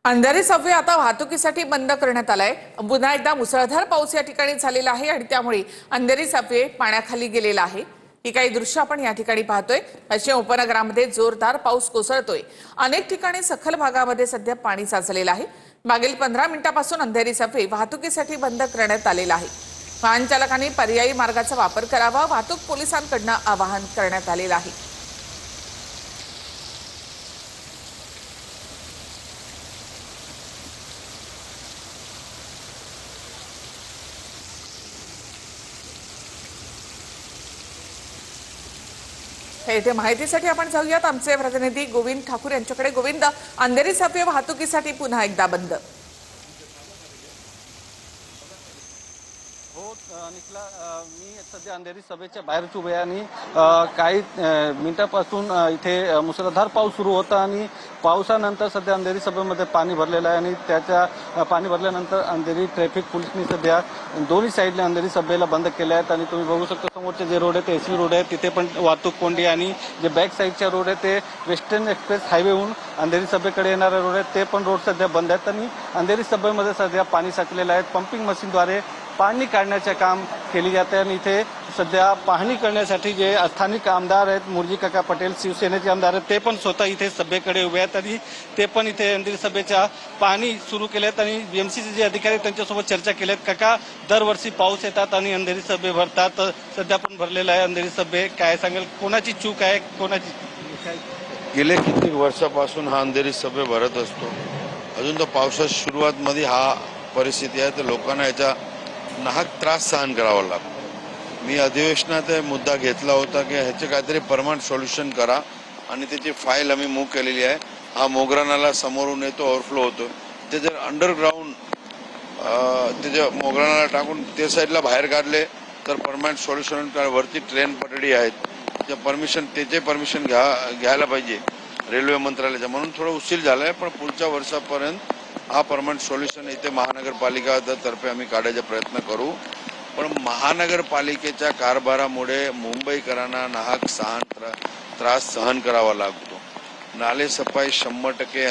अंधारी Subway आता वाहतुकीसाठी बंद करण्यात आलाय। पुन्हा एकदा मुसळधार पाऊस या ठिकाणी झालेला आहे आणि त्यामुळे अंधारी सबवे पाण्याखाली गेलेला आहे। ही काही दृश्य आपण या ठिकाणी पाहतोय। पश्चिम उपनगरामध्ये जोरदार पाऊस कोसळतोय। अनेक ठिकाणी सखल भागामध्ये सध्या पाणी साचलेलं आहे। मागील 15 मिनिटांपासून अंधारी सबवे वाहतुकीसाठी बंद करण्यात आलेला आहे। वाहन चालकांनी पर्यायी मार्गाचा वापर करावा, वाहतूक पोलिसांकडून आवाहन करण्यात आलेलं आहे। इथे माहितीसाठी आपण जाऊयात आमचे प्रतिनिधी गोविंद ठाकूर यांच्याकडे। गोविंद, अंधेरी सबवे वाहतुकीसाठी पुन्हा एकदा बंद। हो निखिला, मी सध्या अंधेरी सबवेच्या बाहेरच उभे आहे आणि काही मिनिटांपासून इथे मुसळधार पाऊस सुरू होता आणि पावसानंतर सध्या अंधेरी सबवेमध्ये पाणी भरलेलं आहे आणि त्याच्या पाणी भरल्यानंतर अंधेरी ट्रॅफिक पोलिसनी सध्या दोन्ही साईडने अंधेरी सबवेला बंद केले आहेत आणि तुम्ही बघू शकता समोरचे जे रोड आहे ते एसवी रोड आहे, तिथे पण वाहतूक कोंडी आणि जे बॅक साईडच्या रोड आहे ते वेस्टर्न एक्सप्रेस हायवेहून अंधेरी सबवेकडे येणारे रोड आहेत ते पण रोड सध्या बंद आहेत आणि अंधेरी सबवेमध्ये सध्या पाणी साचलेलं आहे। पंपिंग मशीनद्वारे पाणी काढण्याचे काम केले जाते आणि इथे सध्या पाहणी करण्यासाठी जे स्थानिक आमदार आहेत, मुरजी काका पटेल शिवसेनेचे आमदार आहेत, ते पण स्वतः इथे सभेकडे उभे आहेत आणि ते पण इथे अंधेरी सभेच्या पाणी सुरू केलेत आणि बीएमसीचे जे अधिकारी त्यांच्यासोबत चर्चा केलेत। काका, दरवर्षी पाऊस येतात आणि अंधेरी सबवे भरतात, सध्या पण भरलेला आहे अंधेरी सबवे, काय सांगेल, कोणाची चूक आहे, कोणाची? गेले कित्येक वर्षापासून हा अंधेरी सबवे भरत असतो। अजून तर पावसाच्या सुरुवात मध्ये हा परिस्थिती आहे, तर लोकांना याचा नाहक त्रास सहन करावा लागतो। मी अधिवेशनात मुद्दा घेतला होता की ह्याचे काहीतरी परमनंट सोल्युशन करा आणि त्याची फाईल आम्ही मूव्ह केलेली आहे। हा मोगरा नाला समोरून येतो, ओव्हरफ्लो होतो, ते जर अंडरग्राऊंड त्याच्या मोगरा नाला टाकून ते साईडला बाहेर काढले तर परमनंट सोल्युशन। वरती ट्रेन पटडी आहेत, त्याचे परमिशन घ्यायला पाहिजे रेल्वे मंत्रालयाच्या, म्हणून थोडं उशीर झालाय, पण पुढच्या वर्षापर्यंत हा परमनंट सोल्युशन इथे महानगरपालिका तर्फे आम्ही काढायचा प्रयत्न करू। पण महानगरपालिकेच्या कारभारामुळे मुंबईकरांना नाहक त्रास सहन करावा लागतो। नाले सफाई 100%